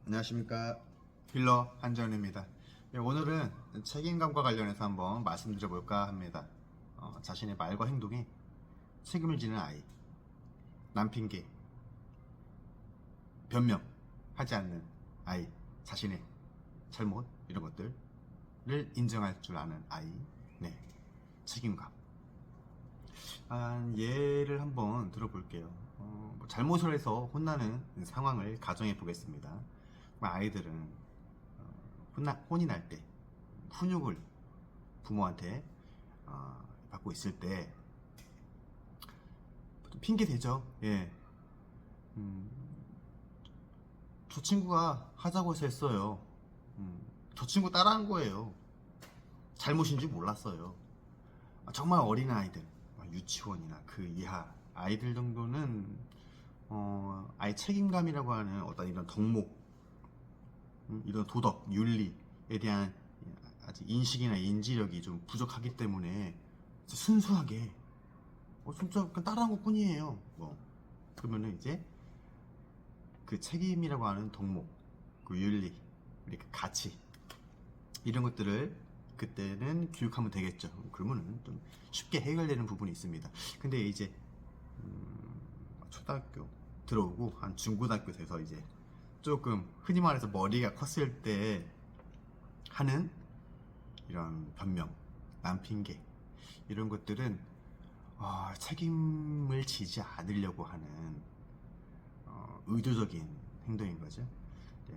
안녕하십니까, 힐러 한정현입니다. 오늘은 책임감과 관련해서 한번 말씀드려 볼까 합니다. 자신의 말과 행동에 책임을 지는 아이, 남핑계, 변명하지 않는 아이, 자신의 잘못 이런 것들을 인정할 줄 아는 아이, 네, 책임감. 예를 한번 들어볼게요. 잘못을 해서 혼나는 상황을 가정해 보겠습니다. 아이들은 혼이 날 때 훈육을 부모한테 받고 있을 때 핑계 대죠. 예. 저 친구가 하자고 해서 했어요. 저 친구 따라한 거예요. 잘못인 줄 몰랐어요. 정말 어린 아이들, 유치원이나 그 이하 아이들 정도는 아예 책임감이라고 하는 어떤 이런 덕목, 이런 도덕, 윤리에 대한 아직 인식이나 인지력이 좀 부족하기 때문에 순수하게 진짜 그냥 따라한 것 뿐이에요. 그러면은 이제 그 책임이라고 하는 덕목, 그 윤리, 그 가치 이런 것들을 그때는 교육하면 되겠죠. 그러면은 좀 쉽게 해결되는 부분이 있습니다. 근데 이제 초등학교 들어오고 한 중고등학교 돼서 이제 조금 흔히 말해서 머리가 컸을 때 하는 이런 변명, 남핑계 이런 것들은 책임을 지지 않으려고 하는 의도적인 행동인 거죠. 네.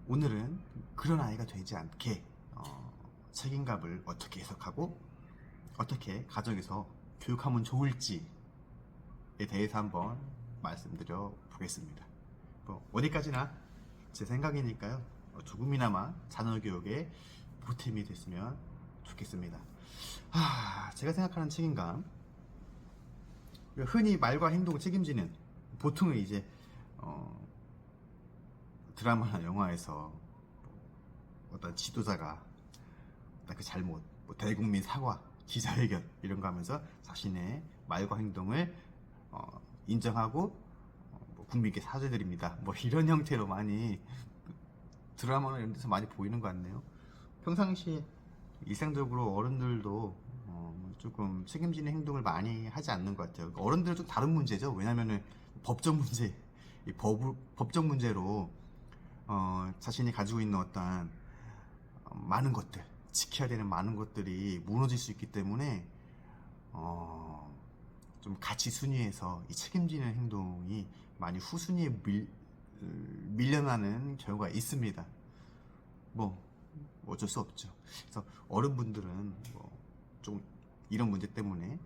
오늘은 그런 아이가 되지 않게 책임감을 어떻게 해석하고 어떻게 가정에서 교육하면 좋을지에 대해서 한번 말씀드려 보겠습니다. 어디까지나 제 생각이니까요. 조금이나마 자녀교육에 보탬이 됐으면 좋겠습니다. 제가 생각하는 책임감, 흔히 말과 행동 책임지는, 보통은 이제 드라마나 영화에서 어떤 지도자가 그 잘못, 대국민 사과, 기자회견 이런 거 하면서 자신의 말과 행동을 인정하고 국민께 사죄드립니다. 이런 형태로 많이 드라마나 이런 데서 많이 보이는 것 같네요. 평상시에 일상적으로 어른들도 조금 책임지는 행동을 많이 하지 않는 것 같아요. 어른들은 좀 다른 문제죠. 왜냐면은 법적 문제, 법적 문제로 자신이 가지고 있는 어떤 많은 것들, 지켜야 되는 많은 것들이 무너질 수 있기 때문에 좀 가치 순위에서 이 책임지는 행동이 많이 후순위에 밀려나는 경우가 있습니다. 어쩔 수 없죠. 그래서 어른분들은 좀 이런 문제 때문에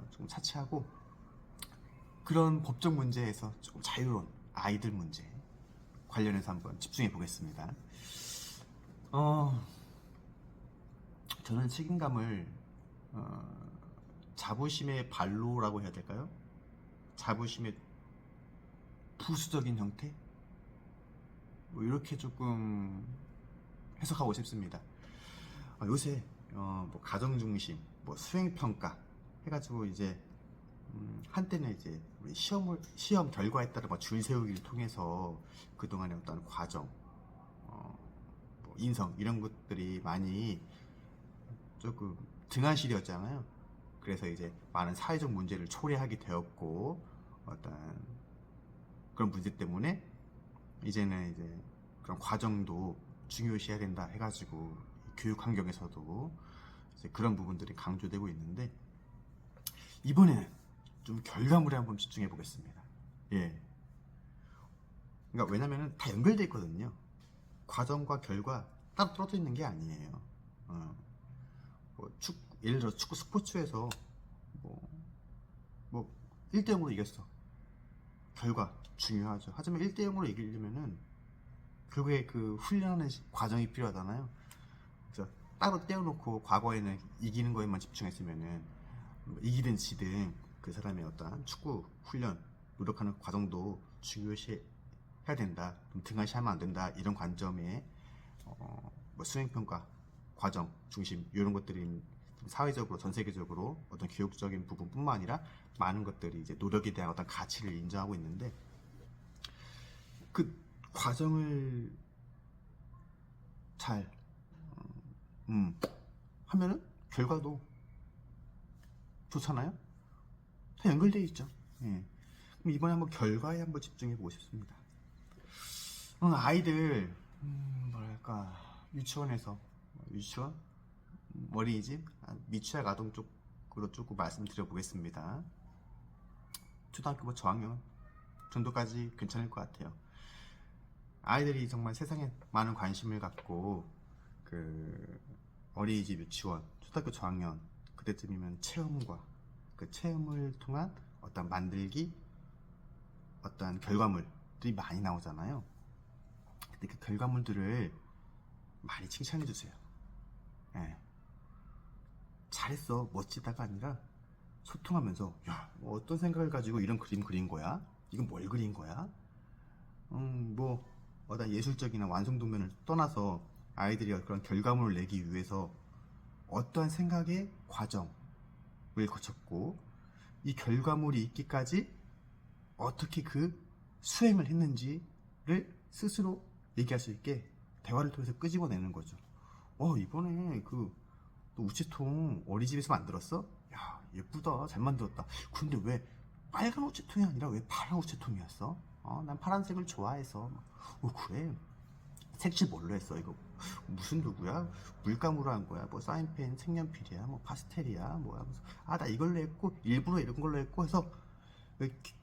좀 차치하고 그런 법적 문제에서 조금 자유로운 아이들 문제 관련해서 한번 집중해 보겠습니다. 저는 책임감을 자부심의 발로라고 해야 될까요? 자부심의 부수적인 형태? 이렇게 조금 해석하고 싶습니다. 요새 가정중심, 수행평가 해가지고 이제 한때는 이제 우리 시험 결과에 따라 줄 세우기를 통해서 그동안의 어떤 과정, 인성 이런 것들이 많이 조금 등한시되었잖아요. 그래서 이제 많은 사회적 문제를 초래하게 되었고 어떤 그런 문제 때문에 이제는 이제 그런 과정도 중요시해야 된다 해가지고 교육 환경에서도 이제 그런 부분들이 강조되고 있는데 이번에는 좀 결과물에 한번 집중해 보겠습니다. 예. 그러니까 왜냐면은 다 연결돼 있거든요. 과정과 결과 따로 떨어져 있는 게 아니에요. 예를 들어 축구 스포츠에서 1대0으로 이겼어. 결과 중요하죠. 하지만 1대0으로 이기려면은 결국에 그 훈련하는 과정이 필요하잖아요. 그래서 따로 떼어놓고 과거에는 이기는 거에만 집중했으면은 이기든 지든 그 사람의 어떤 축구 훈련 노력하는 과정도 중요시 해야 된다. 등한시하면 안 된다. 이런 관점에 수행평가 과정 중심 이런 것들이 사회적으로 전 세계적으로 어떤 교육적인 부분뿐만 아니라 많은 것들이 이제 노력에 대한 어떤 가치를 인정하고 있는데 그 과정을 잘 하면은 결과도 좋잖아요. 다 연결되어 있죠. 예. 그럼 이번에 한번 결과에 한번 집중해 보고 싶습니다. 아이들 뭐랄까 유치원에서 유치원 어린이집 미취학 아동 쪽으로 조금 말씀드려 보겠습니다. 초등학교 뭐 저학년 정도까지 괜찮을 것 같아요. 아이들이 정말 세상에 많은 관심을 갖고 그 어린이집 유치원 초등학교 저학년 그때쯤이면 체험과 그 체험을 통한 어떤 만들기 어떤 결과물들이 많이 나오잖아요. 근데 그 결과물들을 많이 칭찬해 주세요. 예. 잘했어 멋지다가 아니라 소통하면서 뭐 어떤 생각을 가지고 이런 그림 그린 거야? 이건 뭘 그린 거야? 뭐 어떤 예술적이나 완성도면을 떠나서 아이들이 그런 결과물을 내기 위해서 어떠한 생각의 과정을 거쳤고 이 결과물이 있기까지 어떻게 그 수행을 했는지를 스스로 얘기할 수 있게 대화를 통해서 끄집어내는 거죠. 이번에 그 너 우체통 어린이집에서 만들었어? 야 예쁘다 잘 만들었다. 근데 왜 빨간 우체통이 아니라 왜 파란 우체통이었어? 난 파란색을 좋아해서. 그래 색칠 뭘로 했어? 이거 무슨 누구야? 물감으로 한 거야? 뭐 사인펜, 색연필이야? 뭐 파스텔이야? 뭐야? 나 이걸로 했고 일부러 이런 걸로 했고 해서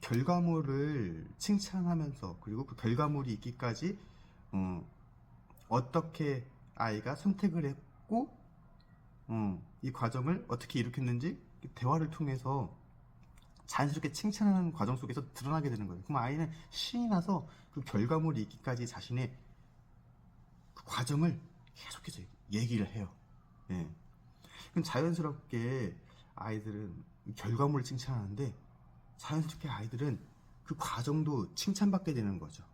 결과물을 칭찬하면서 그리고 그 결과물이 있기까지 어떻게 아이가 선택을 했고 이 과정을 어떻게 일으켰는지 대화를 통해서 자연스럽게 칭찬하는 과정 속에서 드러나게 되는 거예요. 그럼 아이는 신이 나서 그 결과물이 있기까지 자신의 그 과정을 계속해서 얘기를 해요. 예. 그럼 자연스럽게 아이들은 결과물을 칭찬하는데 자연스럽게 아이들은 그 과정도 칭찬받게 되는 거죠.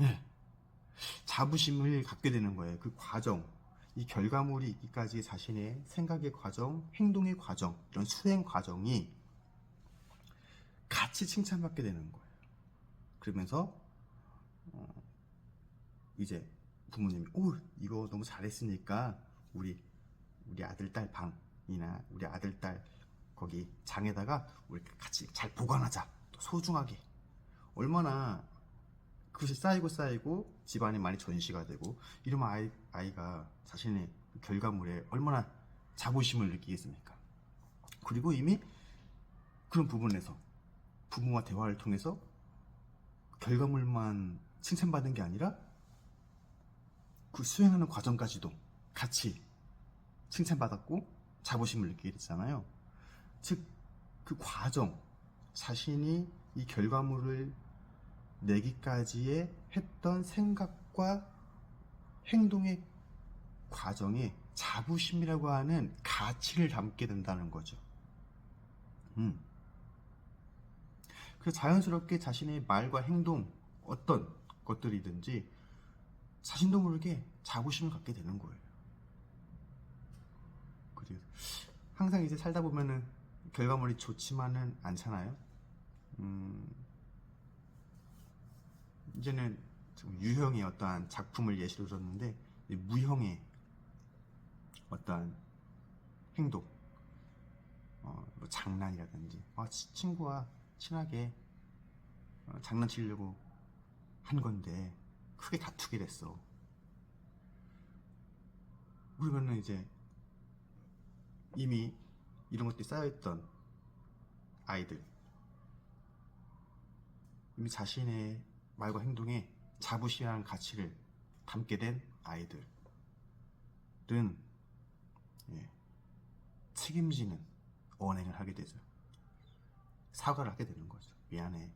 예. 자부심을 갖게 되는 거예요. 그 과정, 이 결과물이 있기까지 자신의 생각의 과정, 행동의 과정, 이런 수행 과정이 같이 칭찬받게 되는 거예요. 그러면서 이제 부모님이 이거 너무 잘했으니까 우리 아들 딸 방이나 우리 아들 딸 거기 장에다가 우리 같이 잘 보관하자. 또 소중하게. 얼마나 그것이 쌓이고 집안이 많이 전시가 되고 이러면 아이가 자신의 결과물에 얼마나 자부심을 느끼겠습니까? 그리고 이미 그런 부분에서 부모와 대화를 통해서 결과물만 칭찬받은 게 아니라 그 수행하는 과정까지도 같이 칭찬받았고 자부심을 느끼게 됐잖아요. 즉, 그 과정, 자신이 이 결과물을 내기까지의 했던 생각과 행동의 과정에 자부심이라고 하는 가치를 담게 된다는 거죠. 그래서 자연스럽게 자신의 말과 행동, 어떤 것들이든지 자신도 모르게 자부심을 갖게 되는 거예요. 그래서 항상 이제 살다 보면은 결과물이 좋지만은 않잖아요. 이제는 유형의 어떠한 작품을 예시로 들었는데 무형의 어떠한 행동, 뭐 장난이라든지 친구와 친하게 장난치려고 한 건데 크게 다투게 됐어. 그러면은 이제 이미 이런 것들이 쌓여있던 아이들, 이미 자신의 말과 행동에 자부심이라는 가치를 담게 된 아이들은 책임지는 언행을 하게 되죠. 사과를 하게 되는 거죠. 미안해.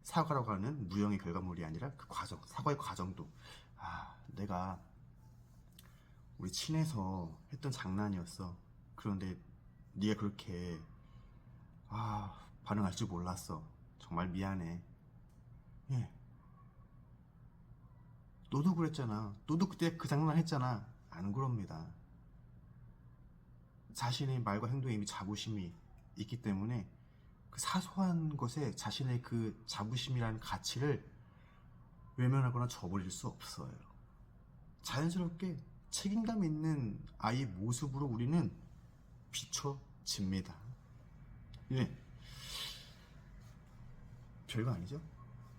사과라고 하는 무형의 결과물이 아니라 그 과정, 사과의 과정도 내가 우리 친해서 했던 장난이었어. 그런데 네가 그렇게 반응할 줄 몰랐어. 정말 미안해. 너도 그랬잖아. 너도 그때 그 장난 했잖아. 안 그럽니다. 자신의 말과 행동에 이미 자부심이 있기 때문에 그 사소한 것에 자신의 그 자부심이라는 가치를 외면하거나 저버릴 수 없어요. 자연스럽게 책임감 있는 아이의 모습으로 우리는 비춰집니다. 예. 별거 아니죠?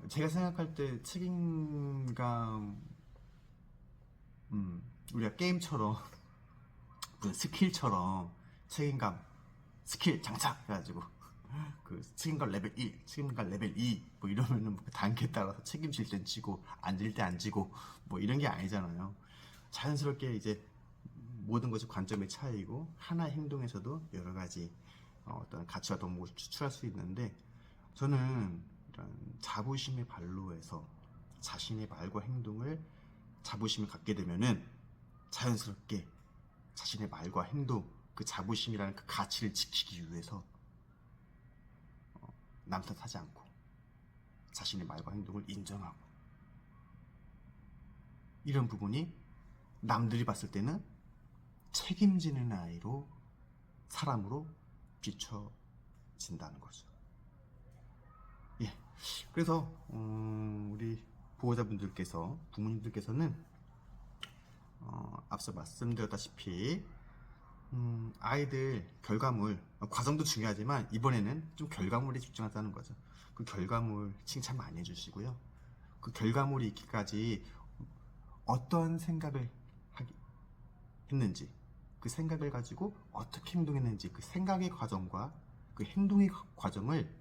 제가 생각할 때 책임감, 우리가 게임처럼 무슨 스킬처럼 책임감, 스킬 장착 해가지고 그 책임감 레벨 1, 책임감 레벨 2 뭐 이러면은 뭐 단계에 따라서 책임질 땐 지고 앉을 때 안 지고 뭐 이런 게 아니잖아요. 자연스럽게 이제 모든 것이 관점의 차이고 하나의 행동에서도 여러 가지 어떤 가치와 덕목을 추출할 수 있는데, 저는 이런 자부심의 발로에서 자신의 말과 행동을 자부심을 갖게 되면은 자연스럽게 자신의 말과 행동, 그 자부심이라는 그 가치를 지키기 위해서 남 탓하지 않고 자신의 말과 행동을 인정하고, 이런 부분이 남들이 봤을 때는 책임지는 아이로, 사람으로 비춰진다는 거죠. 예. 그래서 우리 보호자분들께서, 부모님들께서는 앞서 말씀드렸다시피 아이들 결과물, 과정도 중요하지만 이번에는 좀 결과물에 집중하자는 거죠. 그 결과물 칭찬 많이 해주시고요. 그 결과물이 있기까지 어떤 생각을 했는지, 그 생각을 가지고 어떻게 행동했는지, 그 생각의 과정과 그 행동의 과정을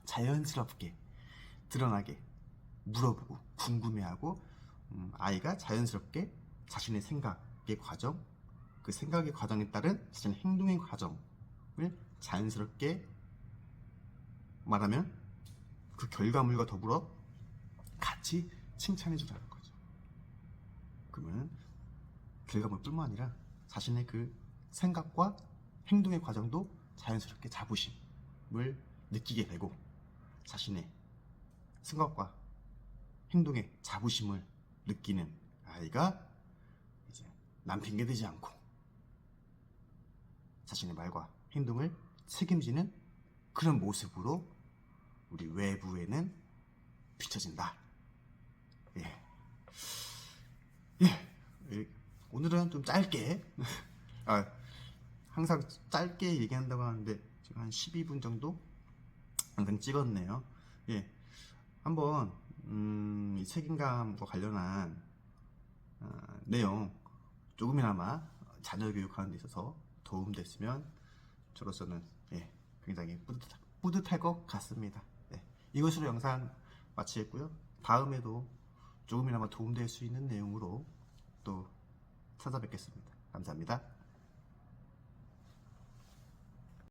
자연스럽게 드러나게 물어보고 궁금해하고, 아이가 자연스럽게 자신의 생각의 과정, 그 생각의 과정에 따른 자신의 행동의 과정을 자연스럽게 말하면 그 결과물과 더불어 같이 칭찬해 주라는 거죠. 그러면 결과물뿐만 아니라 자신의 그 생각과 행동의 과정도 자연스럽게 자부심을 느끼게 되고, 자신의 생각과 행동의 자부심을 느끼는 아이가 이제 남 핑계대지 않고 자신의 말과 행동을 책임지는 그런 모습으로 우리 외부에는 비춰진다. 예. 예. 오늘은 좀 짧게 항상 짧게 얘기한다고 하는데 지금 한 12분 정도 영상 찍었네요. 예. 한번 이 책임감과 관련한 내용 조금이나마 자녀 교육하는 데 있어서 도움됐으면 저로서는 굉장히 뿌듯할 것 같습니다. 이것으로 영상 마치겠고요. 다음에도 조금이나마 도움될 수 있는 내용으로 또 찾아뵙겠습니다. 감사합니다.